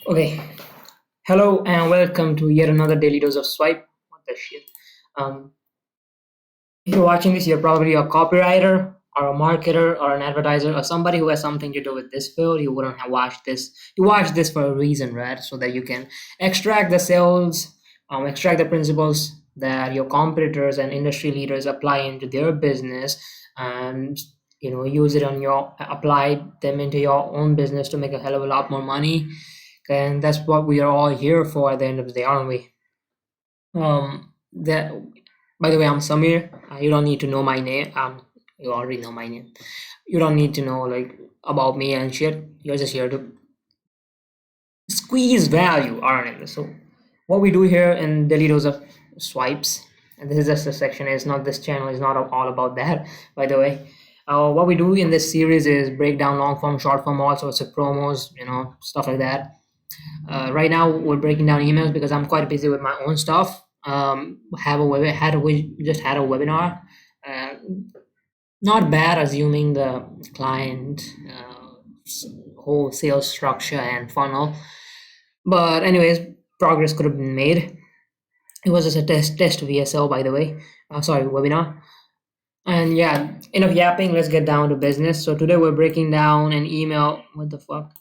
Okay. Hello and welcome to yet another daily dose of swipe. What the shit? Um, if you're watching this, you're probably a copywriter or a marketer or an advertiser or somebody who has something to do with this field. You wouldn't have watched this. You watched this for a reason, right? So that you can extract the sales, extract the principles that your competitors and industry leaders apply into their business, and use it on your apply them into your own business to make a hell of a lot more money. And that's what we are all here for at the end of the day, aren't we? That By the way, I'm Samir. You don't need to know my name. You already know my name. You don't need to know like about me and shit. You're just here to squeeze value, aren't you? So what we do here in Daily Dose of Swipes, and this is just a section. Is not this channel is not all about that. By the way, what we do in this series is break down long form, short form, all sorts of promos, stuff like that. Right now, we're breaking down emails because I'm quite busy with my own stuff. Have a web had a we just had a webinar. Uh, Not bad, assuming the client whole sales structure and funnel. But anyways, progress could have been made. It was just a test VSL, by the way. Sorry, webinar. And yeah, enough yapping. Let's get down to business. So today we're breaking down an email. What the fuck?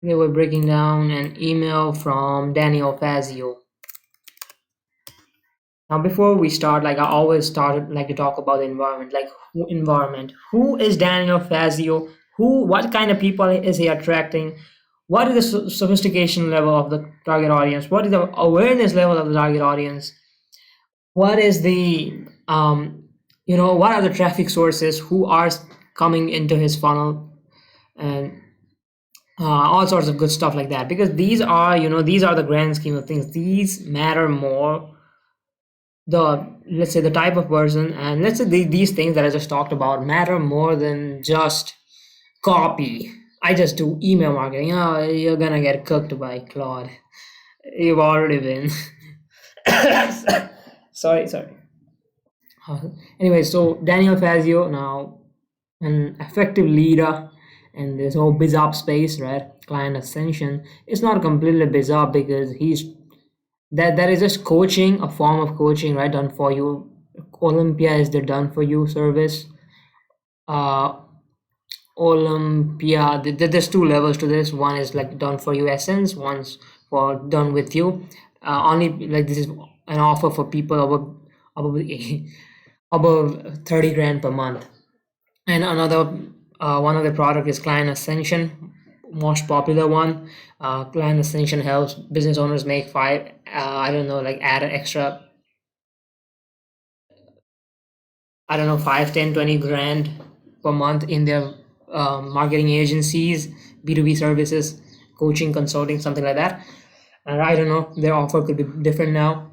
Today we're breaking down an email from Daniel Fazio. Now, before we start, like I always started like to talk about the environment. Like environment. Who is Daniel Fazio? What kind of people is he attracting? What is the sophistication level of the target audience? What is the awareness level of the target audience? What is the what are the traffic sources? Who are coming into his funnel? And all sorts of good stuff like that, because these are the grand scheme of things. These matter more, the let's say the type of person, and let's say these things that I just talked about matter more than just copy. I just do email marketing. Oh, you're gonna get cooked by Claude. You've already been. Sorry. Uh, anyway, so Daniel Fazio, now an effective leader in this whole BizOp space, right? Client ascension. It's not completely BizOp because that is just coaching, a form of coaching, right? Done for you. Olympia is the done for you service. Uh, Olympia, there's two levels to this. One is like done for you essence. One's for done with you. Only like this is an offer for people above above 30 grand per month. And another one of the product is Client Ascension, most popular one. Client Ascension helps business owners make five. I don't know, like add an extra. I don't know, 5, 10, 20 grand per month in their marketing agencies, B2B services, coaching, consulting, something like that. And I don't know, their offer could be different now.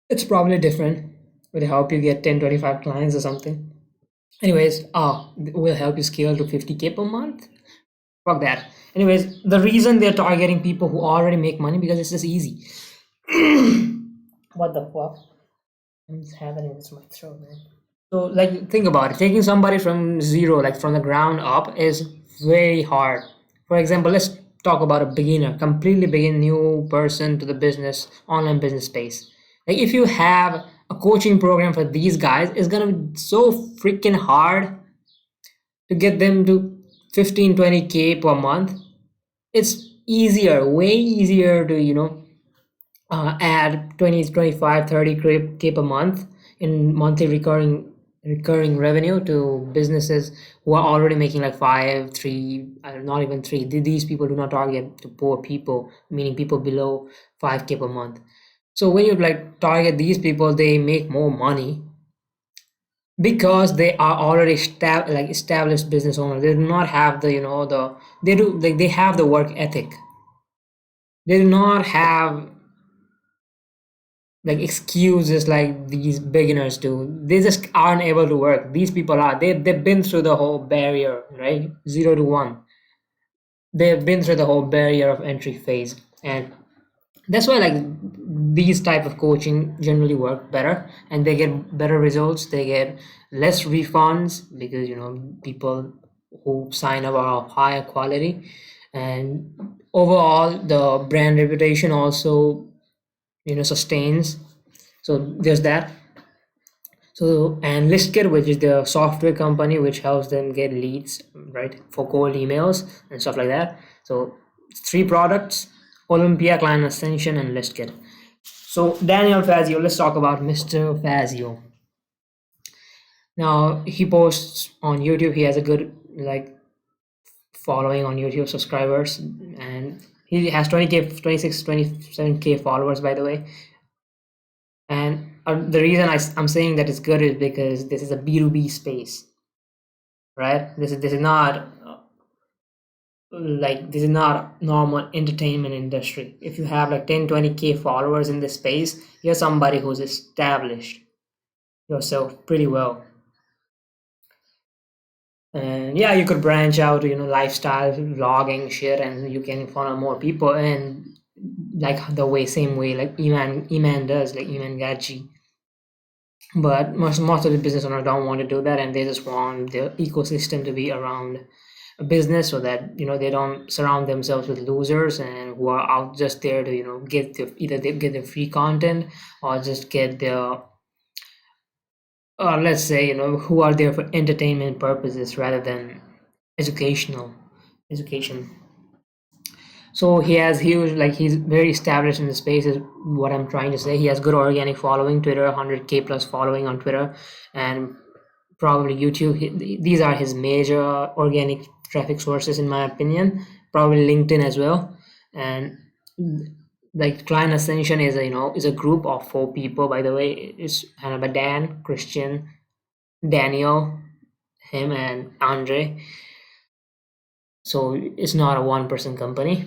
It's probably different. Will help you get 10, 25 clients or something. Anyways, will help you scale to 50K per month. Fuck that. Anyways, the reason they're targeting people who already make money because it's just easy. What the fuck? What's happening with my throat, man? So, like, think about it. Taking somebody from zero, like from the ground up, is very hard. For example, let's talk about a beginner, completely begin new person to the business, online business space. Like, if you have a coaching program for these guys, it's gonna be so freaking hard to get them to 15, 20K per month. It's easier, way easier to, add 20, 25, 30K per month in monthly recurring revenue to businesses who are already making like 5, 3, not even 3. These people do not target to poor people, meaning people below 5K per month. So when you like target these people, they make more money because they are already established business owners. They do not have the they have the work ethic. They do not have like excuses like these beginners do. They just aren't able to work. These people are they've been through the whole barrier, right? 0 to 1. They've been through the whole barrier of entry phase, and that's why like these type of coaching generally work better, and they get better results. They get less refunds because people who sign up are of higher quality, and overall the brand reputation also sustains. So there's that. So, and listkit, which is the software company which helps them get leads, right, for cold emails and stuff like that. So three products: Olympia, Client Ascension, and listkit. So Daniel Fazio, let's talk about Mr. Fazio. Now he posts on YouTube. He has a good like following on YouTube, subscribers, and he has 20k, 26, 27k followers, by the way. And the reason I'm saying that it's good is because this is a B2B space, right? This is not this is not normal entertainment industry. If you have like 10, 20k followers in this space, you're somebody who's established yourself pretty well. And yeah, you could branch out to lifestyle vlogging shit, and you can follow more people, and like the way same way like Iman does, like Iman Gachi. But most of the business owners don't want to do that, and they just want the ecosystem to be around a business, so that they don't surround themselves with losers and who are out just there to get either they get the free content or just get their let's say who are there for entertainment purposes rather than educational education. So he has huge, like he's very established in the space is what I'm trying to say. He has good organic following, Twitter, 100k plus following on Twitter, and probably YouTube. These are his major organic traffic sources in my opinion. Probably LinkedIn as well. And like Client Ascension is a group of 4 people, by the way. It's kind of a Dan, Christian, Daniel, him, and Andre. So it's not a one person company.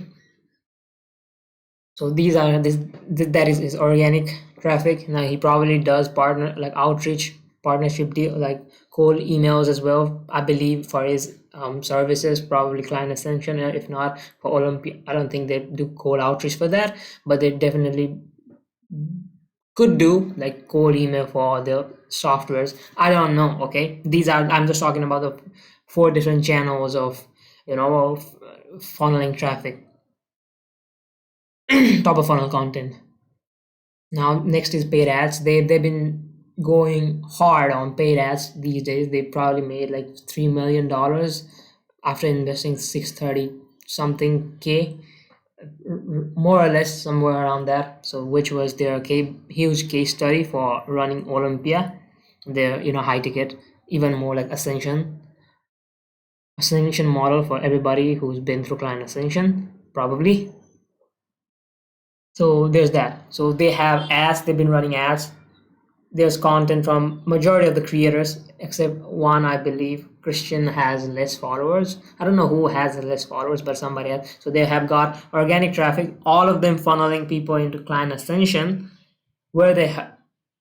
So these are that is his organic traffic. Now he probably does partner like outreach partnership deal like cold emails as well, I believe, for his services, probably Client Ascension. If not for Olympia, I don't think they do cold outreach for that, but they definitely could do like cold email for the softwares. I don't know. Okay, these are, I'm just talking about the 4 different channels of of funneling traffic. Top of funnel content. Now next is paid ads. They've been going hard on paid ads these days. They probably made like $3 million after investing 630 something k, more or less somewhere around that. So which was their huge case study for running Olympia, their high ticket, even more like Ascension model for everybody who's been through Client Ascension probably. So there's that. So they have ads, they've been running ads. There's content from majority of the creators except one, I believe. Christian has less followers. I don't know who has less followers, but somebody else. So they have got organic traffic, all of them funneling people into Client Ascension, where they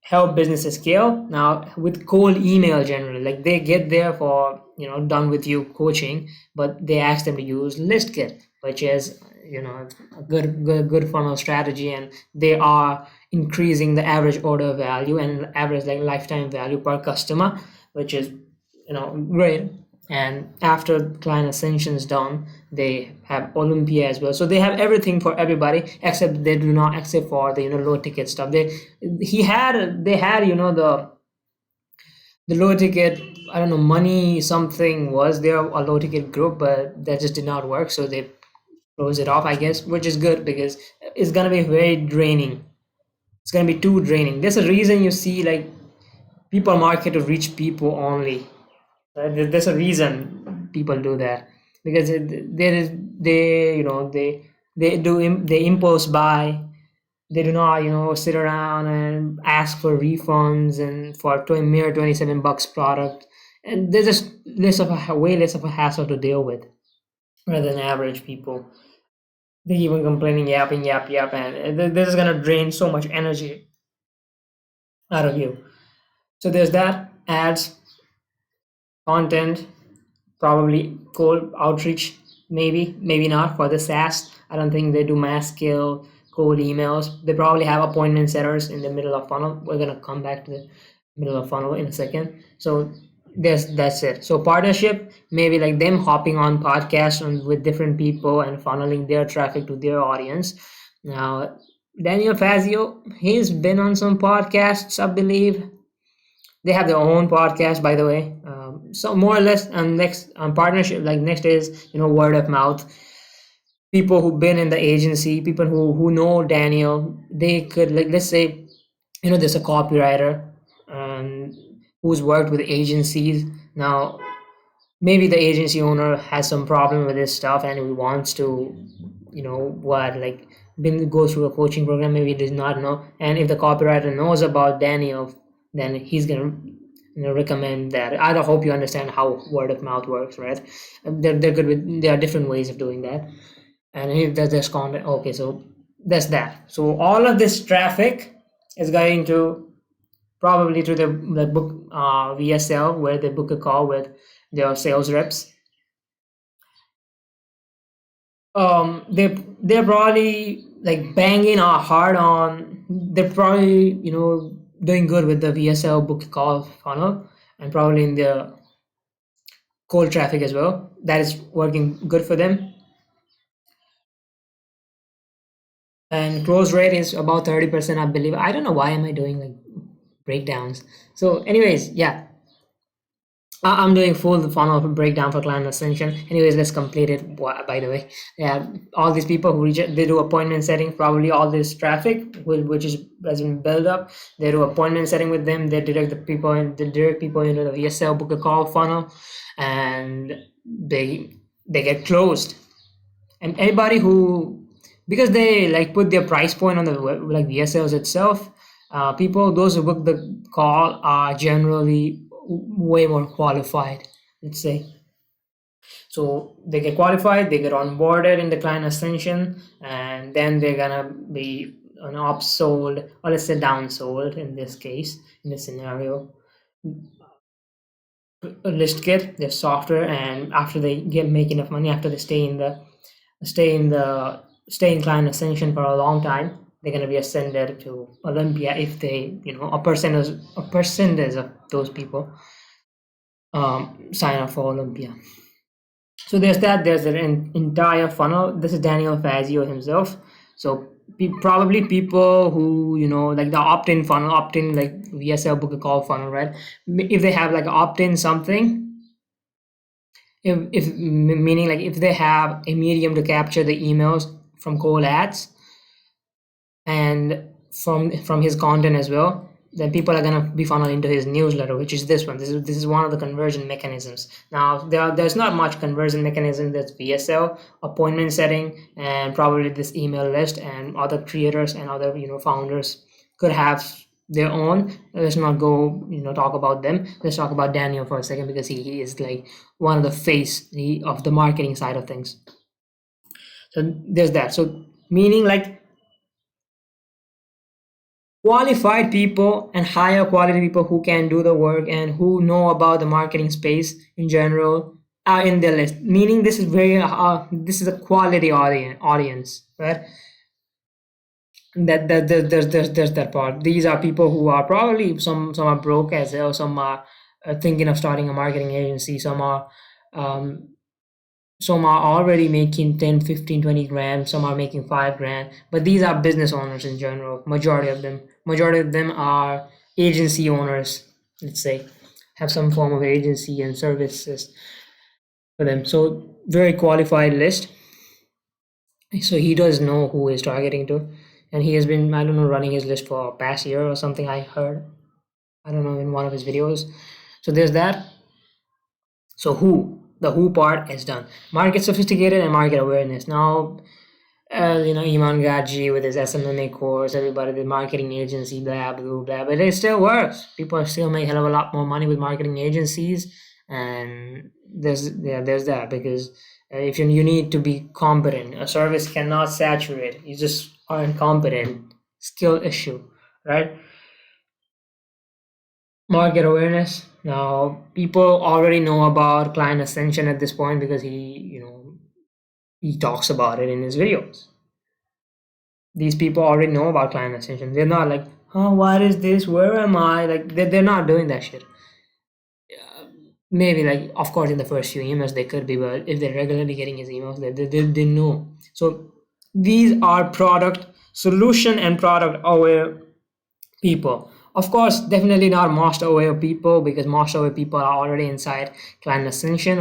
help businesses scale. Now with cold email generally, like they get there for done with you coaching, but they ask them to use listkit, which is a good funnel strategy, and they are increasing the average order value and average like lifetime value per customer, which is great. And after Client Ascension is done, they have Olympia as well. So they have everything for everybody, except they do not, except for the low ticket stuff. They had the low ticket, I don't know, money something was there, a low ticket group, but that just did not work. So they close it off, I guess, which is good because it's gonna be very draining. It's gonna be too draining. There's a reason you see like people market to rich people only. Right? There's a reason people do that because there is they impulse buy. They do not sit around and ask for refunds and for mere $27 product, and there's just way less of a hassle to deal with rather than average people. They keep on complaining, yapping, yap, and this is gonna drain so much energy out of you. So there's that. Ads, content, probably cold outreach, maybe not for the SaaS. I don't think they do mass scale cold emails. They probably have appointment setters in the middle of funnel. We're gonna come back to the middle of funnel in a second. So that's it. So partnership, maybe like them hopping on podcasts with different people and funneling their traffic to their audience. Now, Daniel Fazio, he's been on some podcasts, I believe. They have their own podcast, by the way. So more or less, next partnership, like next is word of mouth. People who've been in the agency, people who know Daniel, they could, like, let's say, there's a copywriter um, who's worked with agencies. Now, maybe the agency owner has some problem with his stuff and he wants to, what, like, been go through a coaching program. Maybe he does not know, and if the copywriter knows about Daniel, then he's gonna recommend that. I don't hope you understand how word of mouth works, right? There are different ways of doing that. And if there's content, okay, so that's that. So all of this traffic is going to probably to the book VSL, where they book a call with their sales reps. They're probably like banging hard on. They're probably doing good with the VSL book call funnel, and probably in the cold traffic as well. That is working good for them. And close rate is about 30%, I believe. I don't know why am I doing like breakdowns. So anyways, yeah, I'm doing full funnel breakdown for client ascension. Anyways, let's complete it. By the way, yeah, all these people who reach, they do appointment setting. Probably all this traffic, which is has been built up. They do appointment setting with them. They direct people into the VSL book a call funnel, and they get closed. And anybody who, because they like put their price point on the like VSLs itself, people, those who book the call are generally way more qualified, let's say. So they get qualified, they get onboarded in the client ascension, and then they're gonna be an upsold, or let's say downsold in this case, in this scenario, list kit, their software. And after they make enough money, after they stay in the stay in client ascension for a long time, they're going to be ascended to Olympia if they, a percentage of those people sign up for Olympia. So there's that. There's an entire funnel. This is Daniel Fazio himself. So probably people who, like the opt-in funnel, opt-in like VSL book a call funnel, right? If they have like opt-in something, if meaning like if they have a medium to capture the emails from cold ads and from his content as well, then people are gonna be funneled into his newsletter, which is this one. This is one of the conversion mechanisms. Now there's not much conversion mechanism. That's VSL, appointment setting, and probably this email list, and other creators and other founders could have their own. Let's not go talk about them. Let's talk about Daniel for a second, because he is like one of the face of the marketing side of things. So there's that. So meaning like qualified people and higher quality people who can do the work and who know about the marketing space in general are in their list. Meaning this is a quality audience, right? There's that part. These are people who are probably, some are broke as well, some are thinking of starting a marketing agency, um, some are already making 10, 15, 20 grand, some are making 5 grand, but these are business owners in general. Majority of them are agency owners, let's say, have some form of agency and services for them. So very qualified list. So he does know who he's targeting to, and he has been, I don't know, running his list for past year or something, I heard, I don't know, in one of his videos. So there's that. So the who part is done. Market sophisticated and market awareness. Now, Iman Gaji with his SMMA course, everybody, the marketing agency, blah, blah, blah, but it still works. People are still making a hell of a lot more money with marketing agencies, and there's that, because if you need to be competent, a service cannot saturate. You just aren't competent. Skill issue, right? Market awareness. Now, people already know about client ascension at this point, because he talks about it in his videos. These people already know about client ascension. They're not like, oh, what is this? Where am I? Like they're not doing that shit. maybe like, of course, in the first few emails they could be, but if they're regularly getting his emails, they know. So these are product solution and product aware people. Of course, definitely not most aware people, because most aware people are already inside Client Ascension,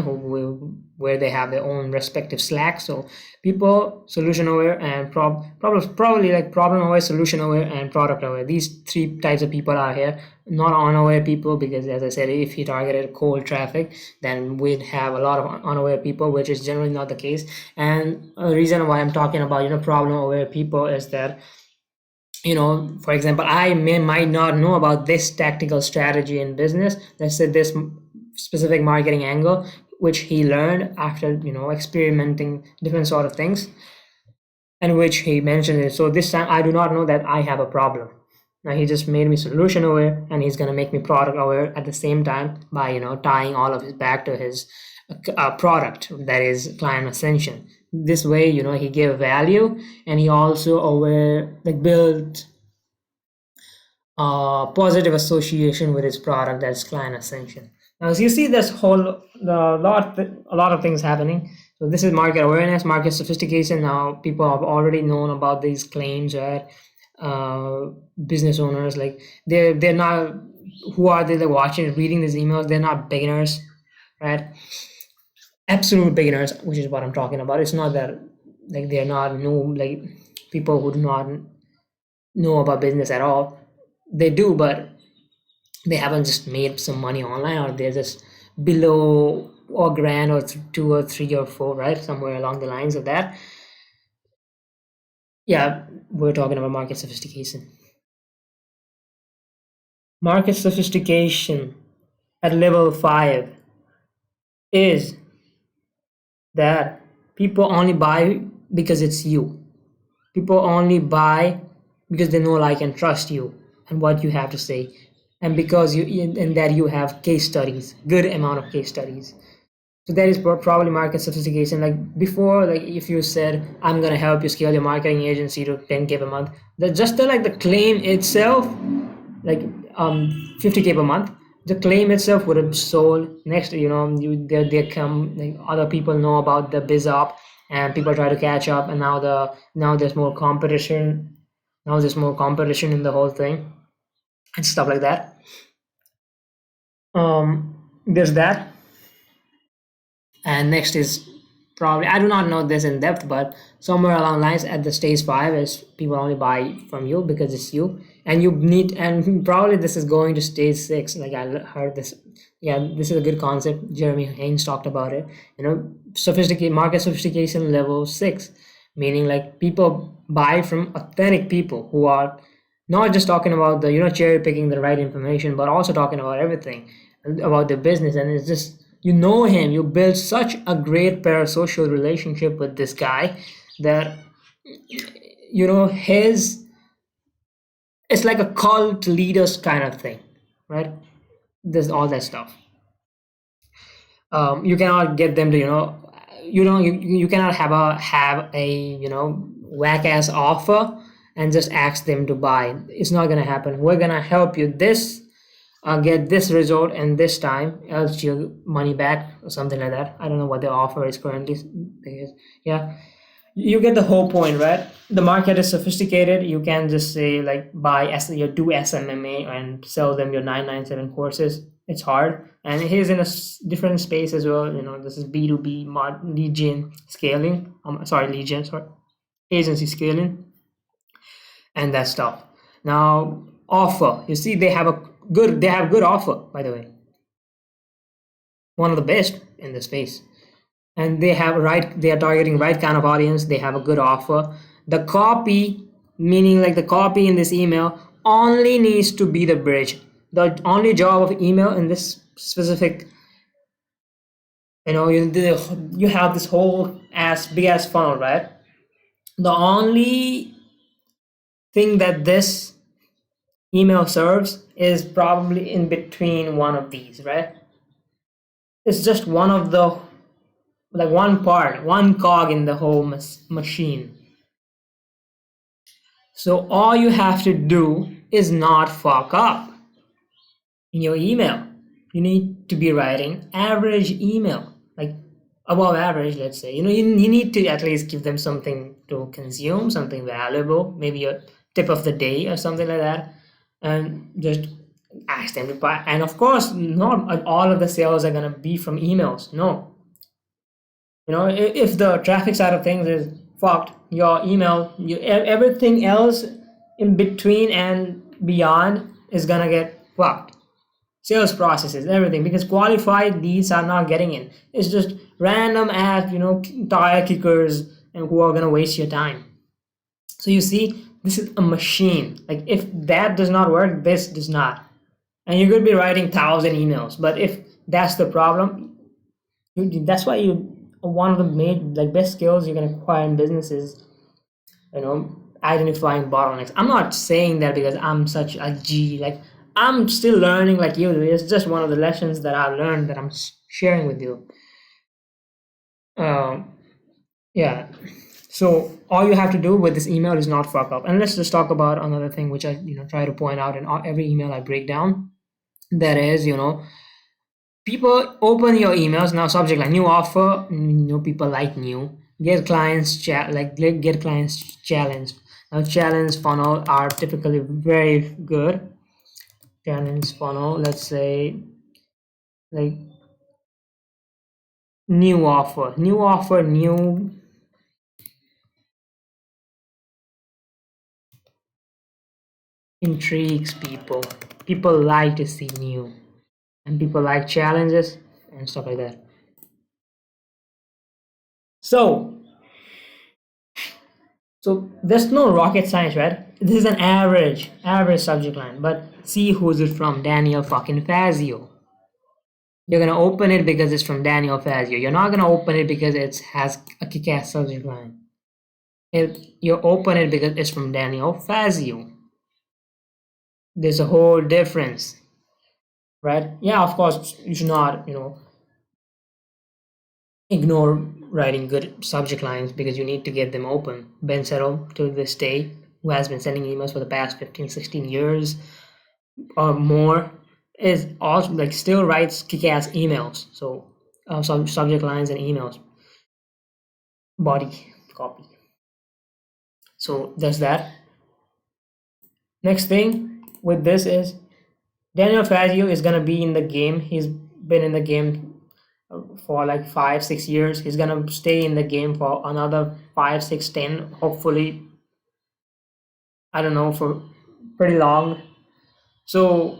where they have their own respective Slack. So people solution aware and probably like problem aware, solution aware, and product aware. These three types of people are here. Not unaware people, because as I said, if you targeted cold traffic, then we'd have a lot of unaware people, which is generally not the case. And a reason why I'm talking about problem aware people is that, for example, might not know about this tactical strategy in business. Let's say this specific marketing angle, which he learned after experimenting different sort of things, and which he mentioned it. So this time I do not know that I have a problem. Now he just made me solution aware, and he's gonna make me product aware at the same time by tying all of his back to his product, that is Client Ascension. This way, he gave value, and he also aware, like, built positive association with his product, that's Client Ascension. Now, as you see, this a lot of things happening. So this is market awareness, market sophistication. Now people have already known about these claims, right? Business owners, like, they're not, who are they, watching, reading these emails? They're not beginners, right? Absolute beginners, which is what I'm talking about. It's not that, like, they're not new, like, people who do not know about business at all. They do, but they haven't just made some money online, or they're just below or grand, or two or three or four, right? Somewhere along the lines of that. Yeah, we're talking about market sophistication. Market sophistication at level 5 is that people only buy because it's you. People only buy because they know, like, and trust you and what you have to say, and because and that you have case studies, good amount of case studies. So that is probably market sophistication. Like before, like if you said, I'm gonna help you scale your marketing agency to 10K per month, just the claim itself, like 50K per month, the claim itself would have sold. Next, there come, like, other people know about the biz op, and people try to catch up, and now there's more competition. Now there's more competition in the whole thing and stuff like that. There's that. And next is, probably, I do not know this in depth, but somewhere along lines at the stage 5 is people only buy from you because it's you, and you need, and probably this is going to stage 6. Like, I heard this. Yeah, this is a good concept. Jeremy Haynes talked about it. Sophisticated market sophistication level 6, meaning, like, people buy from authentic people who are not just talking about the cherry picking the right information, but also talking about everything about the business. And it's just, him, you build such a great parasocial relationship with this guy that his it's like a cult leaders kind of thing, right? There's all that stuff. You cannot get them to you cannot have a whack ass offer and just ask them to buy. It's not gonna happen. We're gonna help you get this result in this time, else your money back, or something like that. I don't know what the offer is currently. Yeah, you get the whole point, right? The market is sophisticated. You can just say, like, buy your do SMMA and sell them your 997 courses. It's hard, and he's in a different space as well. This is B2B lead gen scaling. Lead gen, agency scaling, and that stuff. Now, offer. You see, they have good offer, by the way. One of the best in the space. And they are targeting right kind of audience. They have a good offer. The copy, meaning, like, the copy in this email only needs to be the bridge. The only job of email in this specific, you have this whole big ass funnel, right? The only thing that this email serves is probably in between one of these, right? It's just one of the, like, one part, one cog in the whole machine. So all you have to do is not fuck up in your email. you need to be writing average email, like above average, let's say. You need to at least give them something to consume, something valuable, maybe a tip of the day or something like that, and just ask them to buy. And of course, not all of the sales are going to be from emails. No, if the traffic side of things is fucked, your email, everything else in between and beyond is gonna get fucked. Sales processes, everything, because qualified leads are not getting in. It's just random ads, tire kickers, and who are gonna waste your time. So you see, this is a machine. Like if that does not work, this does not. And you could be writing 1,000 emails, but if that's the problem, that's why one of the main like best skills you can acquire in business is identifying bottlenecks. I'm not saying that because I'm such a G. Like I'm still learning like you. It's just one of the lessons that I've learned that I'm sharing with you. Um, yeah. So all you have to do with this email is not fuck up. And let's just talk about another thing which I try to point out in every email I break down. That is, people open your emails now. Subject line: new offer. People like new. Get clients get clients challenge. Now challenge funnel are typically very good. Challenge funnel. Let's say like new offer. New offer. New intrigues people. People like to see new, and people like challenges and stuff like that. So there's no rocket science, right? This is an average subject line. But see who's it from? Daniel fucking Fazio. You're gonna open it because it's from Daniel Fazio. You're not gonna open it because it has a kick-ass subject line. You open it because it's from Daniel Fazio. There's a whole difference, right? Yeah, of course, you should not, ignore writing good subject lines because you need to get them open. Ben Settle, to this day, who has been sending emails for the past 15, 16 years or more, is also like still writes kick-ass emails. So some subject lines and emails, body copy. So there's that. Next thing with this is Daniel Fazio is gonna be in the game. He's been in the game for like 5, 6 years. He's gonna stay in the game for another 5, 6, 10, hopefully, I don't know, for pretty long. So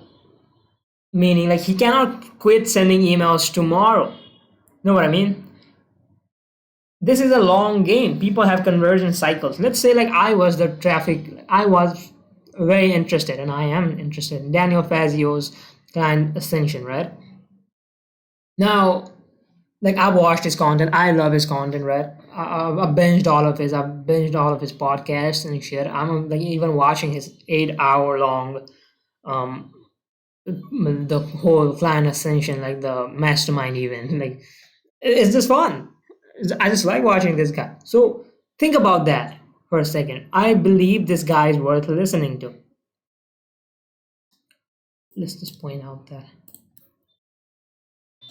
meaning like he cannot quit sending emails tomorrow. Know what I mean? This is a long game. People have conversion cycles. Let's say like I was very interested, and I am interested in Daniel Fazio's client ascension, right? Now, like I've watched his content. I love his content, right? I've binged all of his. I've binged all of his podcasts and shit. I'm like even watching his 8 hour long, um, the whole client ascension, like the mastermind event. Like it's just fun. I just like watching this guy. So think about that for a second. I believe this guy is worth listening to. Let's just point out that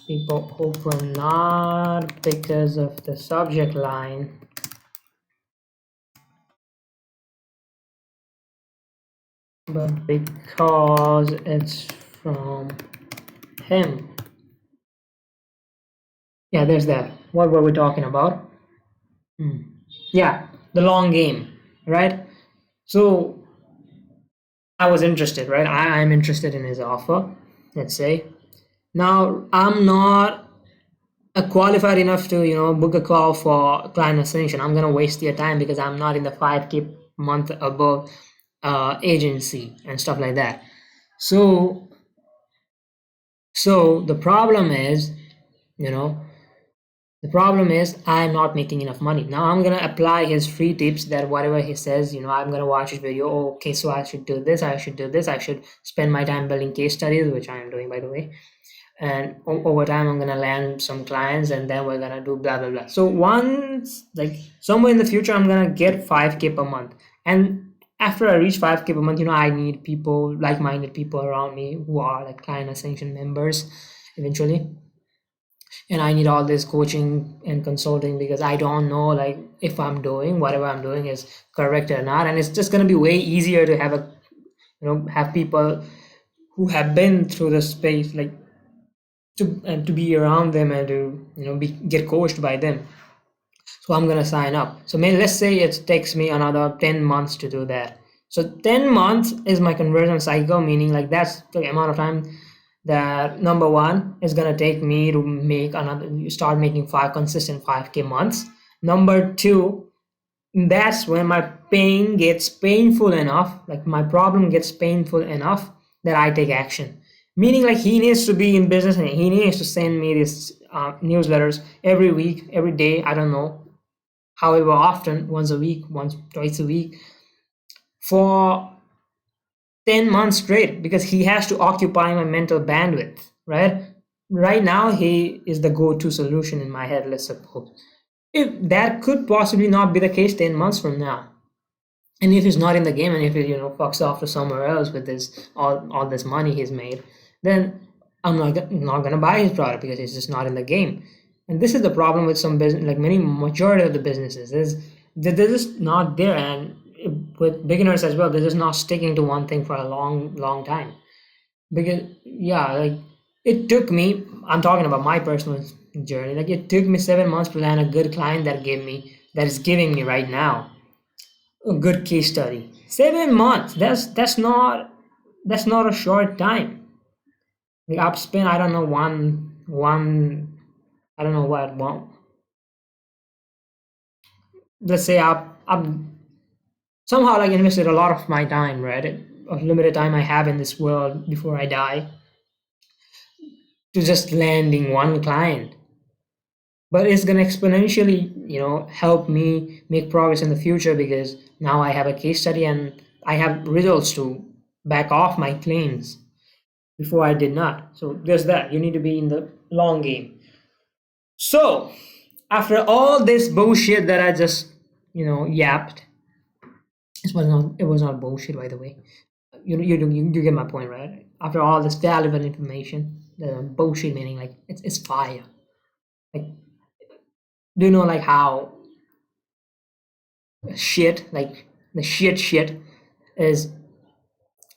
people open not because of the subject line, but because it's from him. Yeah, there's that. What were we talking about? Yeah, the long game, right? So I was interested, right? I'm interested in his offer, let's say. Now I'm not qualified enough to, book a call for client ascension. I'm gonna waste your time because I'm not in the 5K month above agency and stuff like that. So the problem is, I'm not making enough money. Now I'm gonna apply his free tips that whatever he says, I'm gonna watch his video. Oh, okay, so I should do this, I should do this, I should spend my time building case studies, which I am doing by the way. And over time I'm gonna land some clients and then we're gonna do blah blah blah. So once like somewhere in the future I'm gonna get 5K per month. And after I reach 5K per month, I need people, like-minded people around me who are like client ascension members. eventually. And I need all this coaching and consulting because I don't know like if I'm doing whatever I'm doing is correct or not. And it's just gonna be way easier to have a have people who have been through the space like to be around them and to get coached by them. So I'm gonna sign up. So maybe let's say it takes me another 10 months to do that. So 10 months is my conversion cycle, meaning like that's the amount of time that number one is gonna take me to make another you start making five consistent 5K months. Number two, that's when my pain gets painful enough, like my problem gets painful enough that I take action. Meaning like he needs to be in business and he needs to send me these newsletters every week, every day, I don't know, however often, once a week, once, twice a week, for 10 months straight because he has to occupy my mental bandwidth, right? Right now, he is the go to solution in my head, let's suppose. If that could possibly not be the case 10 months from now, and if he's not in the game and if he fucks off to somewhere else with this all this money he's made, then I'm not gonna buy his product because he's just not in the game. And this is the problem with some business, like many majority of the businesses is that they're just not there. And with beginners as well, they're just not sticking to one thing for a long time. Because yeah, like it took me, I'm talking about my personal journey, like it took me 7 months to land a good client that is giving me right now a good case study. 7 months. That's not a short time. Like I've spent I don't know one I don't know what one. Let's say I've somehow like invested a lot of my time, right? A limited time I have in this world before I die to just landing one client. But it's gonna exponentially, help me make progress in the future because now I have a case study and I have results to back off my claims. Before I did not. So there's that. You need to be in the long game. So after all this bullshit that I just, yapped, it was not bullshit by the way. You get my point, right? After all this valuable information, the bullshit meaning like it's fire. Like do you know like how shit like the shit is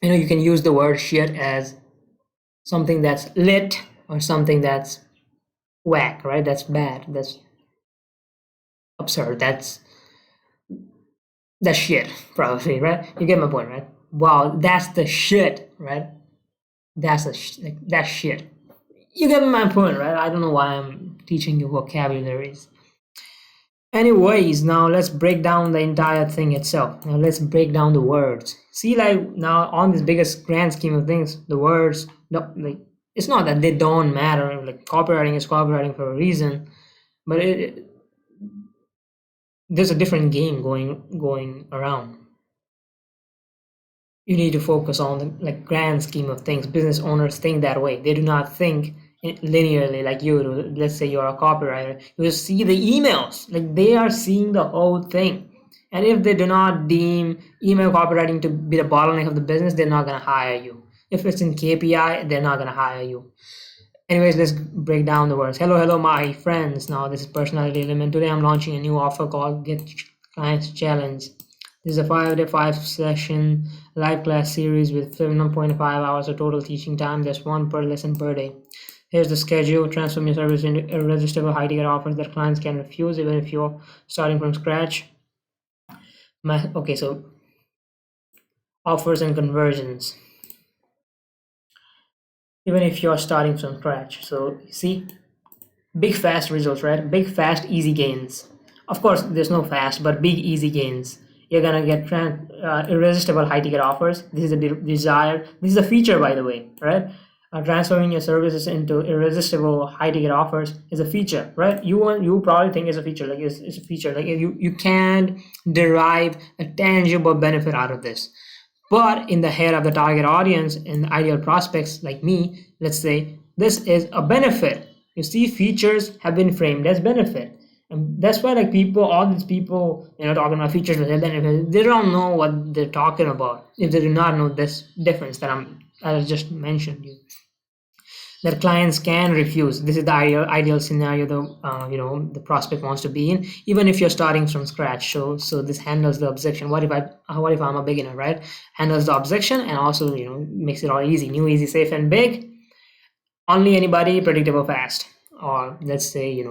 you can use the word shit as something that's lit or something that's whack, right? That's bad. That's absurd. That's shit, probably, right? You get my point, right? Wow, that's the shit, right? That's shit. You get my point, right? I don't know why I'm teaching you vocabularies. Anyways, now let's break down the entire thing itself. Now let's break down the words. See, like now on this biggest grand scheme of things, the words, no, like it's not that they don't matter. Like copywriting is copywriting for a reason, but there's a different game going around. You need to focus on the like grand scheme of things. Business owners think that way. They do not think linearly like you do. Let's say you're a copywriter, you will see the emails, like they are seeing the whole thing. And if they do not deem email copywriting to be the bottleneck of the business, they're not going to hire you. If it's in KPI, they're not going to hire you. Anyways, let's break down the words. Hello, my friends. Now, this is Personality Element. Today, I'm launching a new offer called Get Clients Challenge. This is a 5-day, 5-session live class series with 7.5 hours of total teaching time. There's one per lesson per day. Here's the schedule. Transform your service into irresistible high-ticket offers that clients can refuse even if you're starting from scratch. Okay, so offers and conversions. Even if you're starting from scratch. So see, big fast results, right? Big fast easy gains. Of course, there's no fast, but big easy gains. You're gonna get irresistible high ticket offers. This is a desire. This is a feature, by the way, right? Transforming your services into irresistible high ticket offers is a feature, right? You probably think it's a feature, like it's a feature, like you can't derive a tangible benefit out of this. But in the head of the target audience and ideal prospects like me, let's say this is a benefit. You see, features have been framed as benefit. And that's why like all these people, talking about features and benefits, they don't know what they're talking about if they do not know this difference that I just mentioned you. that clients can refuse. This is the ideal scenario the prospect wants to be in, even if you're starting from scratch. So this handles the objection. What if I'm a beginner, right? Handles the objection and also makes it all easy. New, easy, safe, and big. Only anybody, predictable, fast. Or let's say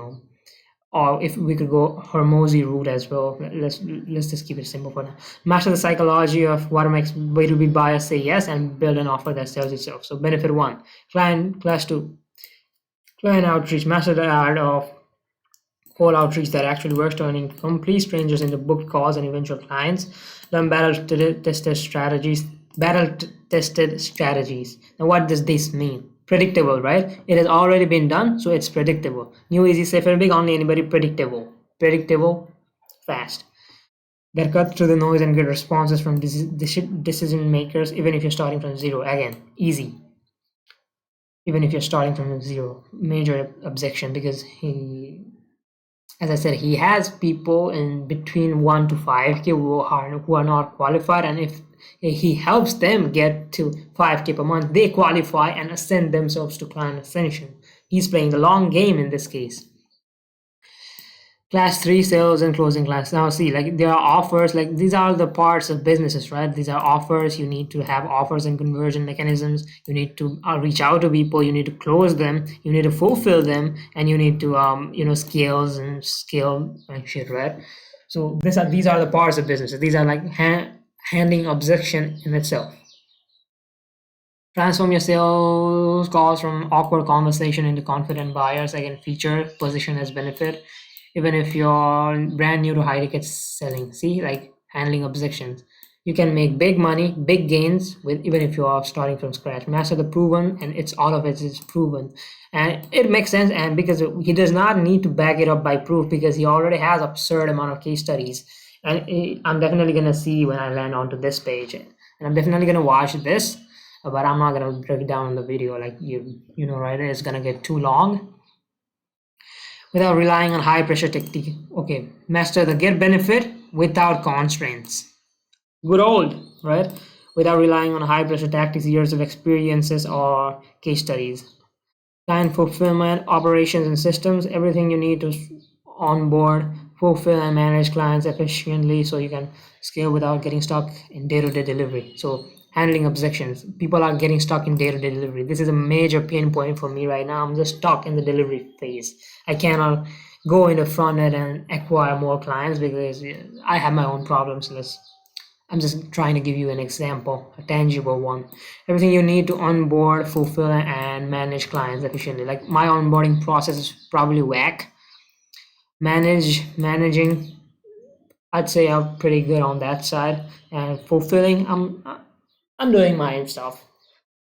or if we could go Hormozy route as well. Let's just keep it simple for now. Master the psychology of what makes B2B buyers say yes and build an offer that sells itself. So benefit one, class two, client outreach. Master the art of cold outreach that actually works, turning complete strangers into booked calls and eventual clients. Learn tested strategies. Tested strategies. Now, what does this mean? Predictable, right? It has already been done, so it's predictable. New, easy, safe, and big. Only anybody predictable. Predictable, fast. That cut through the noise and get responses from decision makers, even if you're starting from zero. Again, easy. Even if you're starting from zero. Major objection because as I said, he has people in between 1 to 5k who are not qualified, and if he helps them get to 5k per month, they qualify and ascend themselves to client ascension. He's playing the long game in this case. Class 3, sales and closing class. Now see, like there are offers, like these are the parts of businesses, right? These are offers. You need to have offers and conversion mechanisms. You need to reach out to people. You need to close them. You need to fulfill them, and you need to scales and scale and shit, right? So these are the parts of businesses. These are like handling objection in itself. Transform your sales calls from awkward conversation into confident buyers. Again, feature position as benefit. Even if you're brand new to high ticket selling, see, like handling objections, you can make big money, big gains with even if you are starting from scratch. Master the proven, and it's all of it is proven, and it makes sense. And because he does not need to back it up by proof, because he already has absurd amount of case studies. And I'm definitely gonna see when I land onto this page, and I'm definitely gonna watch this, but I'm not gonna break it down in the video, like right? It's gonna get too long without relying on high pressure technique. Okay, master the get benefit without constraints. Good old, right? Without relying on high pressure tactics, years of experiences or case studies. Client fulfillment, operations and systems, everything you need to onboard, fulfill and manage clients efficiently so you can scale without getting stuck in day-to-day delivery. So handling objections. People are getting stuck in day-to-day delivery. This is a major pain point for me right now. I'm just stuck in the delivery phase. I cannot go in the front end and acquire more clients because I have my own problems. I'm just trying to give you an example, a tangible one. Everything you need to onboard, fulfill, and manage clients efficiently. Like my onboarding process is probably whack. Managing, I'd say I'm pretty good on that side. And fulfilling, I'm doing my stuff.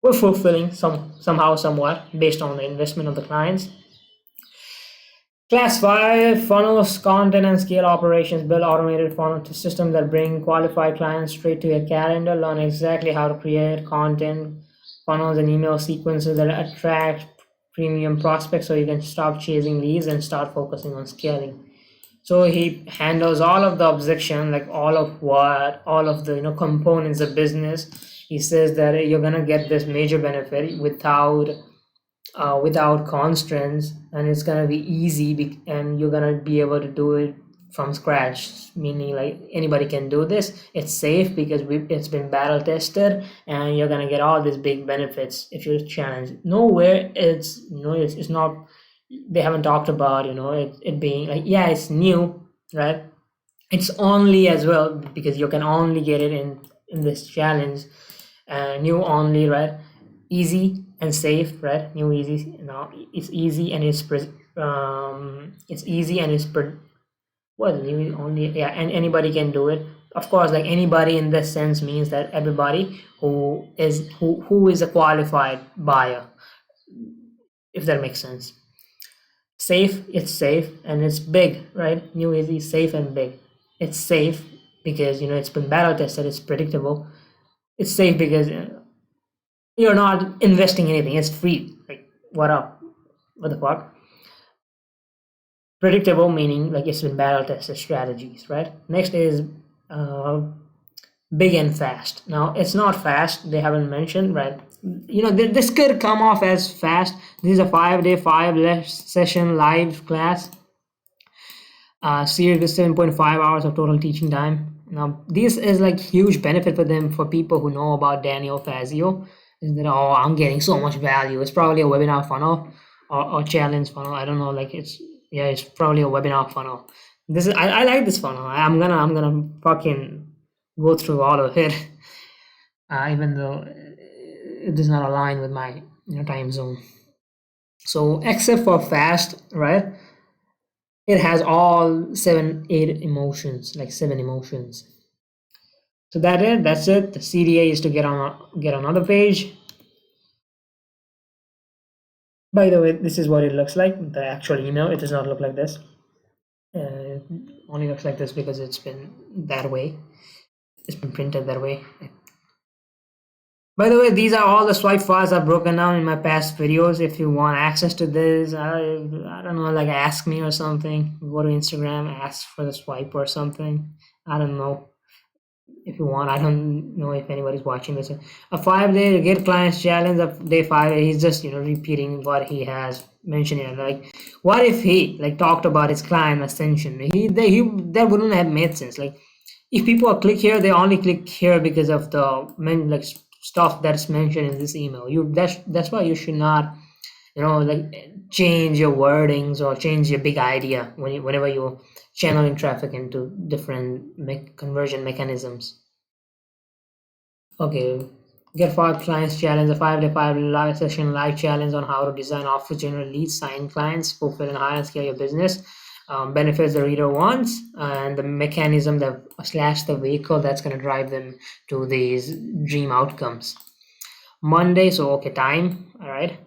We're fulfilling somehow, somewhat, based on the investment of the clients. Class 5, funnels, content and scale operations. Build automated funnel systems that bring qualified clients straight to your calendar. Learn exactly how to create content, funnels, and email sequences that attract premium prospects so you can stop chasing leads and start focusing on scaling. So he handles all of the objection, like all of the components of business. He says that you're gonna get this major benefit without constraints, and it's gonna be easy, and you're gonna be able to do it from scratch, meaning like anybody can do this. It's safe because it's been battle tested, and you're gonna get all these big benefits if you're challenged. Nowhere it's not, they haven't talked about it being like, yeah, it's new, right? It's only as well because you can only get it in this challenge. New only, right? Easy and safe, right? New, easy. Now it's easy and it's easy and well, new only, yeah, and anybody can do it. Of course, like anybody in this sense means that everybody who is a qualified buyer, if that makes sense. Safe, it's safe and it's big, right? New, easy, safe and big. It's safe because it's been battle tested, it's predictable. It's safe because you're not investing anything, it's free. Like, what up? What the fuck? Predictable meaning like it's been battle tested strategies, right? Next is uh, big and fast. Now it's not fast. They haven't mentioned, right? This could come off as fast. This is a 5 day, session live class. Series with 7.5 hours of total teaching time. Now, this is like huge benefit for them, for people who know about Daniel Fazio. Is that, oh, I'm getting so much value. It's probably a webinar funnel or challenge funnel. I don't know. Like it's probably a webinar funnel. This is I like this funnel. I'm gonna fucking go through all of it, even though it does not align with my time zone. So except for fast, right? It has all 7 8 emotions, like 7 emotions. So that's it. The CDA is to get on another page. By the way, this is what it looks like. The actual email, it does not look like this. It only looks like this because it's been that way. It's been printed that way. By the way, these are all the swipe files I've broken down in my past videos. If you want access to this, I don't know, like ask me or something. Go to Instagram, ask for the swipe or something. I don't know. If you want, I don't know if anybody's watching this. A 5 day get clients challenge of day 5. He's just repeating what he has mentioned here. Like, what if he like talked about his client ascension? That wouldn't have made sense. Like, if people click here, they only click here because of the stuff that's mentioned in this email. That's why you should not like change your wordings or change your big idea whenever you're channeling traffic into different conversion mechanisms. Okay, get 5 clients challenge, a 5 day 5 live session live challenge on how to design offer, generate leads, sign clients, fulfill and hire and scale your business. Benefits the reader wants, and the mechanism that slash the vehicle that's going to drive them to these dream outcomes. Monday, so okay, time, all right.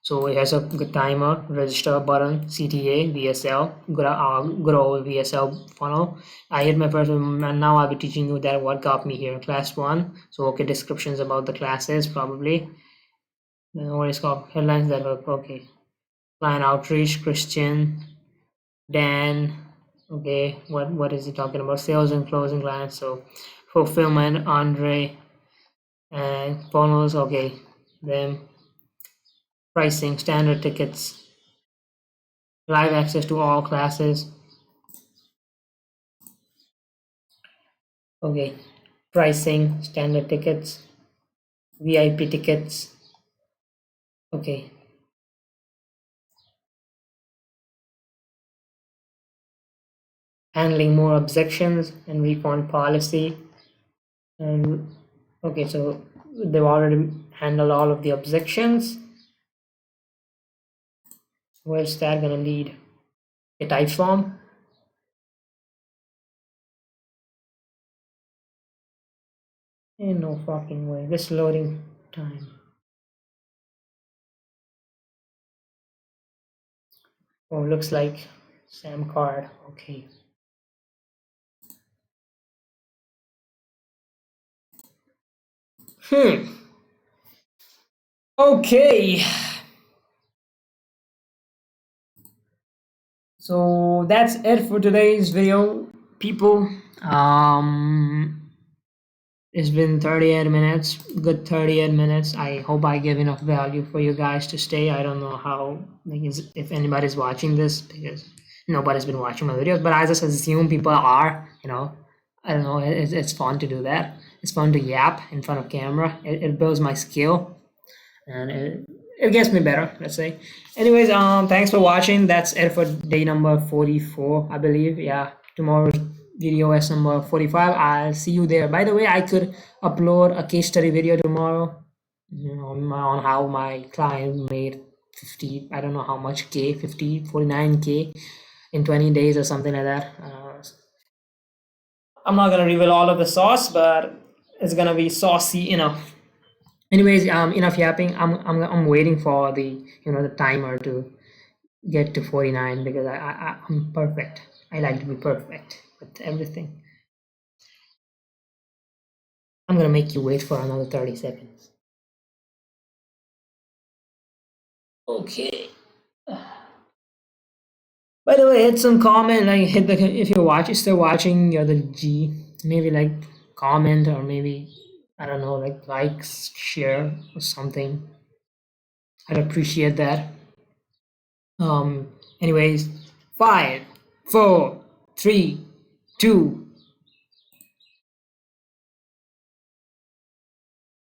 So it has a good timer, register button, CTA, VSL, good old VSL funnel. I hit my first one, and now I'll be teaching you that what got me here. Class 1. So okay, descriptions about the classes probably. Then what is called headlines that work. Okay. Client outreach, Christian, Dan. Okay, what is he talking about? Sales and closing clients. So fulfillment, Andre, and funnels. Okay, them. Pricing, standard tickets, live access to all classes. Okay, pricing, standard tickets, VIP tickets. Okay. Handling more objections and refund policy. And okay, so they've already handled all of the objections. Where's that gonna lead? A type form. Ain't no fucking way. This loading time. Oh, looks like Sam card. Okay. Okay. So that's it for today's video, people. It's been 38 minutes, good 38 minutes. I hope I give enough value for you guys to stay. I don't know how, like, if anybody's watching this, because nobody's been watching my videos, but I just assume people are, I don't know, it's fun to do that. It's fun to yap in front of camera. It builds my skill, and it gets me better, let's say. Anyways, thanks for watching. That's it for day number 44, I believe. Yeah, tomorrow's DDOS number 45. I'll see you there. By the way, I could upload a case study video tomorrow, on how my client made 50, I don't know how much K, 50, 49K in 20 days or something like that. I'm not gonna reveal all of the sauce, but it's gonna be saucy enough. Anyways, enough yapping. I'm waiting for the timer to get to 49, because I'm perfect. I like to be perfect with everything. I'm gonna make you wait for another 30 seconds. Okay. By the way, hit some comment, like hit the, if you're still watching, you're the G. maybe like comment, or maybe I don't know, like likes, share or something. I'd appreciate that. Anyways, 5, 4, 3, 2,